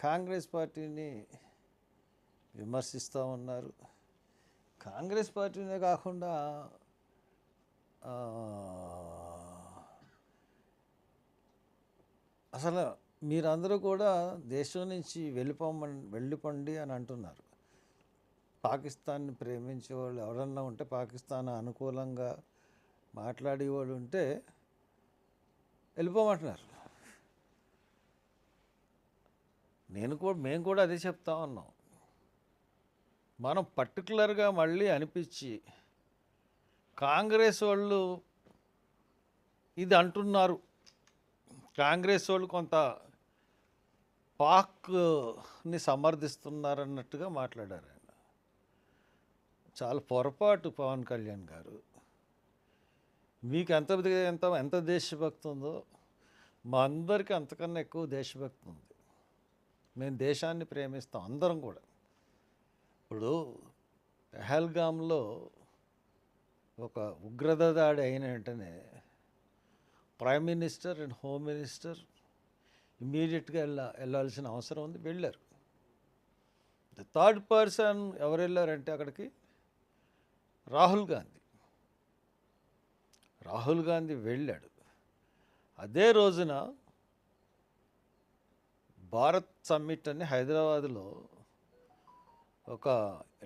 కాంగ్రెస్ పార్టీని విమర్శిస్తూ ఉన్నారు. కాంగ్రెస్ పార్టీనే కాకుండా అసలు మీరందరూ కూడా దేశం నుంచి వెళ్ళిపోండి అని అంటున్నారు. పాకిస్తాన్ని ప్రేమించే వాళ్ళు ఎవరన్నా ఉంటే, పాకిస్తాన్ అనుకూలంగా మాట్లాడేవాళ్ళు ఉంటే వెళ్ళిపోమంటున్నారు. మేము కూడా అదే చెప్తా ఉన్నాం. మనం పర్టికులర్గా మళ్ళీ అనిపించి కాంగ్రెస్ వాళ్ళు ఇది అంటున్నారు, కాంగ్రెస్ వాళ్ళు కొంత పాక్ని సమర్థిస్తున్నారన్నట్టుగా మాట్లాడారు ఆయన. చాలా పొరపాటు పవన్ కళ్యాణ్ గారు. మీకు ఎంత దేశభక్తి ఉందో మా అందరికీ అంతకన్నా ఎక్కువ దేశభక్తి ఉంది. మేము దేశాన్ని ప్రేమిస్తాం అందరం కూడా. ఇప్పుడు పెహల్గాంలో ఒక ఉగ్రత దాడి అయిన వెంటనే prime minister and home minister ఇమీడియట్గా వెళ్ళాల్సిన అవసరం ఉంది, వెళ్ళారు. ద థర్డ్ పర్సన్ ఎవరు వెళ్ళారంటే అక్కడికి రాహుల్ గాంధీ వెళ్ళాడు. అదే రోజున భారత్ సమ్మిట్ అని హైదరాబాద్లో ఒక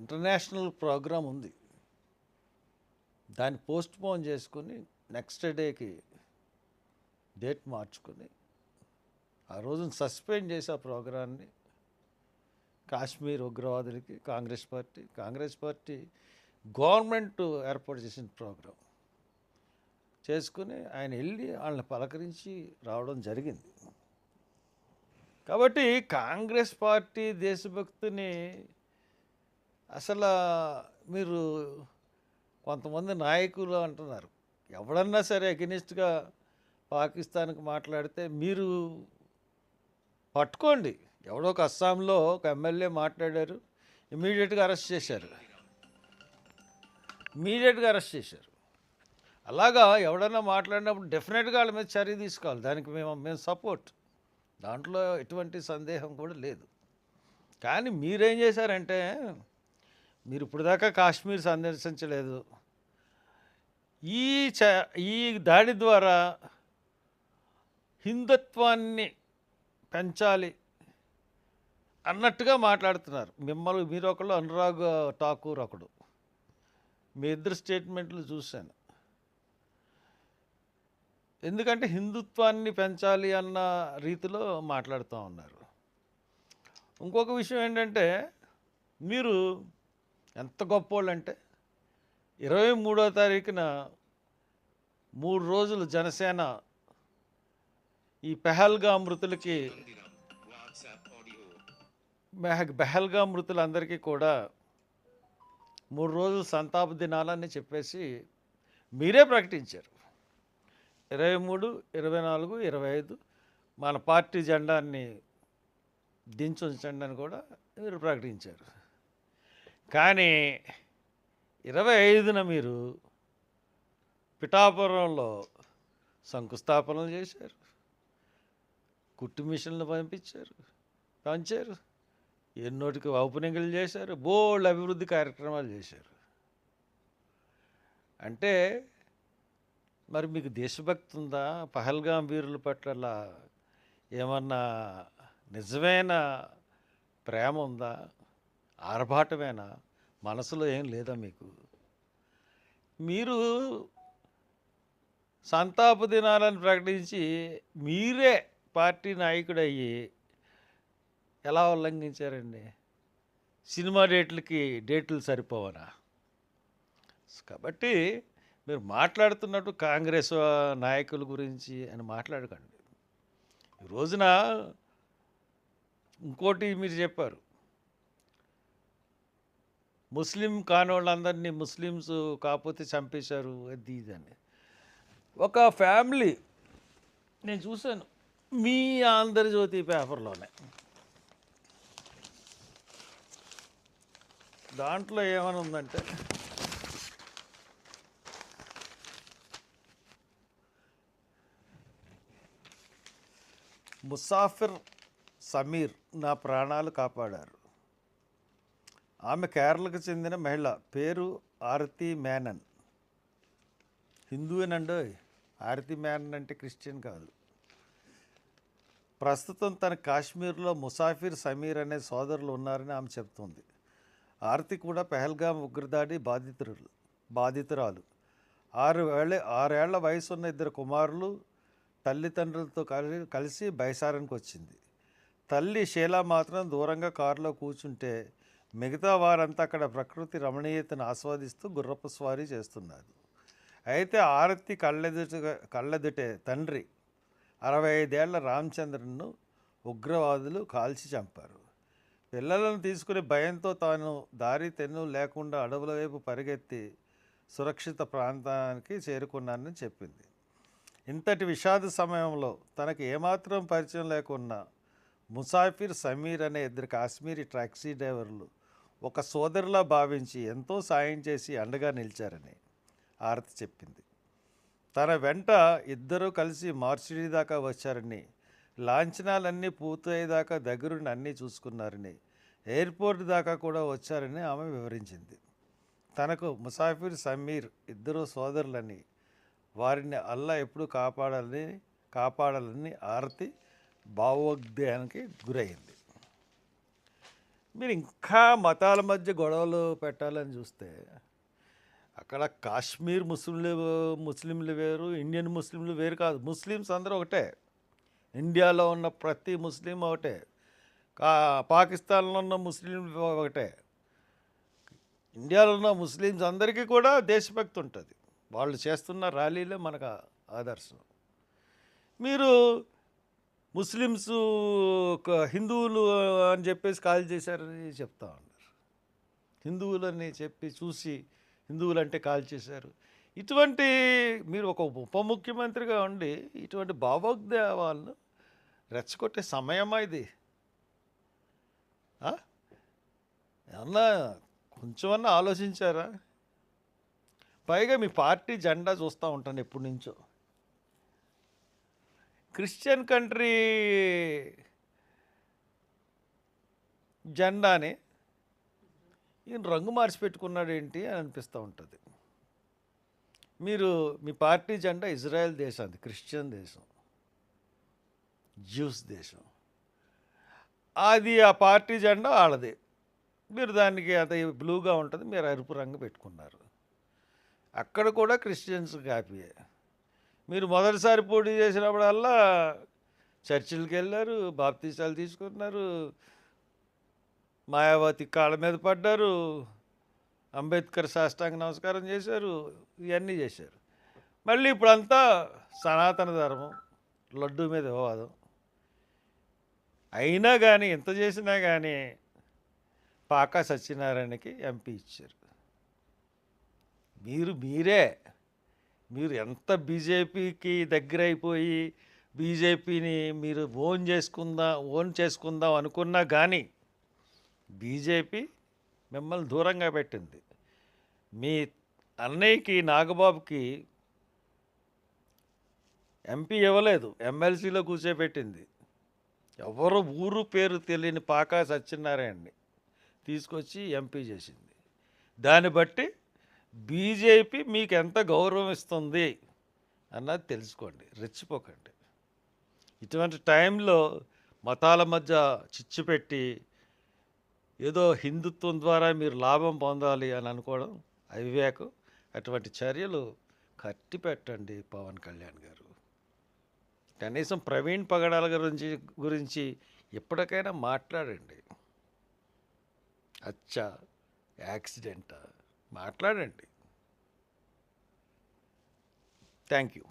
ఇంటర్నేషనల్ ప్రోగ్రాం ఉంది. దాన్ని పోస్ట్ పోన్ చేసుకుని నెక్స్ట్ డేకి డేట్ మార్చుకుని ఆ రోజున సస్పెండ్ చేసి ఆ ప్రోగ్రాన్ని కాశ్మీర్ ఉగ్రవాదులకి కాంగ్రెస్ పార్టీ గవర్నమెంట్ ఏర్పాటు చేసిన ప్రోగ్రాం చేసుకుని ఆయన వెళ్ళి వాళ్ళని పలకరించి రావడం జరిగింది. కాబట్టి కాంగ్రెస్ పార్టీ దేశభక్తిని అసలు మీరు కొంతమంది నాయకులు అంటున్నారు, ఎవడన్నా సరే అగెనిస్ట్గా పాకిస్తాన్కి మాట్లాడితే మీరు పట్టుకోండి. ఎవడో ఒక అస్సాంలో ఒక ఎమ్మెల్యే మాట్లాడారు, ఇమీడియట్గా అరెస్ట్ చేశారు. అలాగా ఎవడన్నా మాట్లాడినప్పుడు డెఫినెట్గా వాళ్ళ మీద చర్య తీసుకోవాలి. దానికి మేము సపోర్ట్, దాంట్లో ఎటువంటి సందేహం కూడా లేదు. కానీ మీరేం చేశారంటే, మీరు ఇప్పుడు దాకా కాశ్మీర్ సందర్శించలేదు. ఈ దాడి ద్వారా హిందుత్వాన్ని పెంచాలి అన్నట్టుగా మాట్లాడుతున్నారు. మీరు ఒకళ్ళు, అనురాగ్ ఠాకూర్ ఒకడు. మీ ఇద్దరు స్టేట్మెంట్లు చూశాను. ఎందుకంటే హిందుత్వాన్ని పెంచాలి అన్న రీతిలో మాట్లాడుతూ ఉన్నారు. ఇంకొక విషయం ఏంటంటే, మీరు ఎంత గొప్పోళ్ళు అంటే 23వ తారీఖున 3 రోజులు జనసేన ఈ పెహల్గాం మృతులందరికీ కూడా 3 రోజులు సంతాప దినాలని చెప్పేసి మీరే ప్రకటించారు. 23, 24, 25 మన పార్టీ జెండాన్ని దించుంచండి అని కూడా మీరు ప్రకటించారు. కానీ 25న మీరు పిఠాపురంలో శంకుస్థాపనలు చేశారు, కుట్టు మిషన్లు పంచారు, ఎన్నోటికి ఓపెనింగ్లు చేశారు, బోల్డ్ అభివృద్ధి కార్యక్రమాలు చేశారు. అంటే మరి మీకు దేశభక్తి ఉందా? పహల్గాం వీరుల పట్ల ఏమన్నా నిజమైన ప్రేమ ఉందా? ఆర్భాటమేనా? మనసులో ఏం లేదా మీకు? మీరు సంతాప దినాలను ప్రకటించి మీరే పార్టీ నాయకుడయ్యి ఎలా ఉల్లంఘించారండి? సినిమా డేట్లు సరిపోవనా? కాబట్టి మీరు మాట్లాడుతున్నట్టు కాంగ్రెస్ నాయకుల గురించి అని మాట్లాడకండి. ఈ రోజున ఇంకోటి మీరు చెప్పారు, ముస్లిం కానోళ్ళందరినీ ముస్లిమ్స్ కాకపోతే చంపేశారు, అది ఇదని. ఒక ఫ్యామిలీ నేను చూశాను మీ ఆంధ్రజ్యోతి పేపర్లోనే. దాంట్లో ఏమని ఉందంటే, ముసాఫిర్ సమీర్ నా ప్రాణాలు కాపాడారు. ఆమె కేరళకు చెందిన మహిళ. పేరు ఆరతి మేనన్. హిందువేనండి. ఆరతి మేనన్ అంటే క్రిస్టియన్ కాదు. ప్రస్తుతం తన కాశ్మీర్లో ముసాఫిర్ సమీర్ అనే సోదరులు ఉన్నారని ఆమె చెబుతోంది. ఆరతి కూడా పెహల్గాం ఉగ్రదాడి బాధితురాలు. 6 ఏళ్ల వయసున్న 2 కుమారులు తల్లిదండ్రులతో కలిసి బైసారానికి వచ్చింది. తల్లి షీలా మాత్రం దూరంగా కారులో కూర్చుంటే మిగతా వారంతా అక్కడ ప్రకృతి రమణీయతను ఆస్వాదిస్తూ గుర్రపు స్వారీ చేస్తున్నారు. అయితే ఆరతి కళ్ళెదుటే తండ్రి 65 ఏళ్ల రామచంద్రన్ను ఉగ్రవాదులు కాల్చి చంపారు. పిల్లలను తీసుకుని భయంతో తాను దారి తెన్ను లేకుండా అడవుల వైపు పరిగెత్తి సురక్షిత ప్రాంతానికి చేరుకున్నానని చెప్పింది. ఇంతటి విషాద సమయంలో తనకు ఏమాత్రం పరిచయం లేకున్నా ముసాఫిర్ సమీర్ అనే 2 కాశ్మీరీ టాక్సీ డ్రైవర్లు ఒక సోదరులా భావించి ఎంతో సాయం చేసి అండగా నిలిచారని ఆరతి చెప్పింది. తన వెంట 2 కలిసి మార్చిడి దాకా వచ్చారని, లాంఛనాలన్నీ పూర్తయ్యేదాకా దగ్గరుండి అన్నీ చూసుకున్నారని, ఎయిర్పోర్ట్ దాకా కూడా వచ్చారని ఆమె వివరించింది. తనకు ముసాఫిర్ సమీర్ 2 సోదరులని, వారిని అల్లా ఎప్పుడు కాపాడాలని ఆరతి భావోద్వేగానికి గురైంది. మీరు ఇంకా మతాల మధ్య గొడవలు పెట్టాలని చూస్తే అక్కడ కాశ్మీర్ ముస్లింలు వేరు, ఇండియన్ ముస్లింలు వేరు కాదు. ముస్లిమ్స్ అందరూ ఒకటే. ఇండియాలో ఉన్న ప్రతి ముస్లిం ఒకటే. పాకిస్తాన్లో ఉన్న ముస్లింలు ఒకటే. ఇండియాలో ఉన్న ముస్లిమ్స్ అందరికీ కూడా దేశభక్తి ఉంటుంది. వాళ్ళు చేస్తున్న ర్యాలీలే మనకు ఆదర్శం. మీరు ముస్లిమ్స్ హిందువులు అని చెప్పేసి కాల్ చేశారని చెప్తా ఉన్నారు. హిందువులని చెప్పి చూసి హిందువులు అంటే కాల్ చేశారు. ఇటువంటి మీరు ఒక ఉప ముఖ్యమంత్రిగా ఉండి ఇటువంటి భావోద్వేగాలను రెచ్చగొట్టే సమయమా ఇది? ఏమన్నా కొంచెమన్నా ఆలోచించారా? పైగా మీ పార్టీ జెండా చూస్తూ ఉంటాను ఎప్పటి నుంచో. క్రిస్టియన్ కంట్రీ జెండాని ఈయన రంగు మార్చి పెట్టుకున్నాడు ఏంటి అని అనిపిస్తూ ఉంటుంది. మీ పార్టీ జెండా ఇజ్రాయెల్ దేశం, క్రిస్టియన్ దేశం, జ్యూస్ దేశం. అది ఆ పార్టీ జెండా వాళ్ళది. మీరు దానికి అది బ్లూగా ఉంటుంది, మీరు ఎరుపు రంగు పెట్టుకున్నారు. అక్కడ కూడా క్రిస్టియన్స్ కాపీయే. మీరు మొదటిసారి పోటీ చేసినప్పుడల్లా చర్చిలకు వెళ్ళారు, బాప్తీసాలు తీసుకున్నారు, మాయావతి కాళ్ళ మీద పడ్డారు, అంబేద్కర్ సాష్టాంగ నమస్కారం చేశారు, ఇవన్నీ చేశారు. మళ్ళీ ఇప్పుడంతా సనాతన ధర్మం, లడ్డు మీద వివాదం. అయినా కానీ ఎంత చేసినా కానీ పాకా సత్యనారాయణకి ఎంపీ ఇచ్చారు. మీరు ఎంత బీజేపీకి దగ్గర అయిపోయి బీజేపీని మీరు ఓన్ చేసుకుందాం అనుకున్నా కానీ బీజేపీ మిమ్మల్ని దూరంగా పెట్టింది. మీ అన్నయ్యకి నాగబాబుకి ఎంపీ ఇవ్వలేదు, ఎమ్మెల్సీలో కూర్చోబెట్టింది. ఎవరు ఊరు పేరు తెలియని పాకా సత్యనారాయణని తీసుకొచ్చి ఎంపీ చేసింది. దాన్ని బట్టి బీజేపీ మీకు ఎంత గౌరవం ఇస్తుంది అన్నది తెలుసుకోండి, రెచ్చిపోకండి. ఇటువంటి టైంలో మతాల మధ్య చిచ్చు పెట్టి ఏదో హిందుత్వం ద్వారా మీరు లాభం పొందాలి అని అనుకోవడం అవివేకం. అటువంటి చర్యలు కట్టి పెట్టండి పవన్ కళ్యాణ్ గారు. కనీసం ప్రవీణ్ పగడాల గురించి ఎప్పటికైనా మాట్లాడండి. అచ్చా యాక్సిడెంటా మాట్లాడండి. Thank you.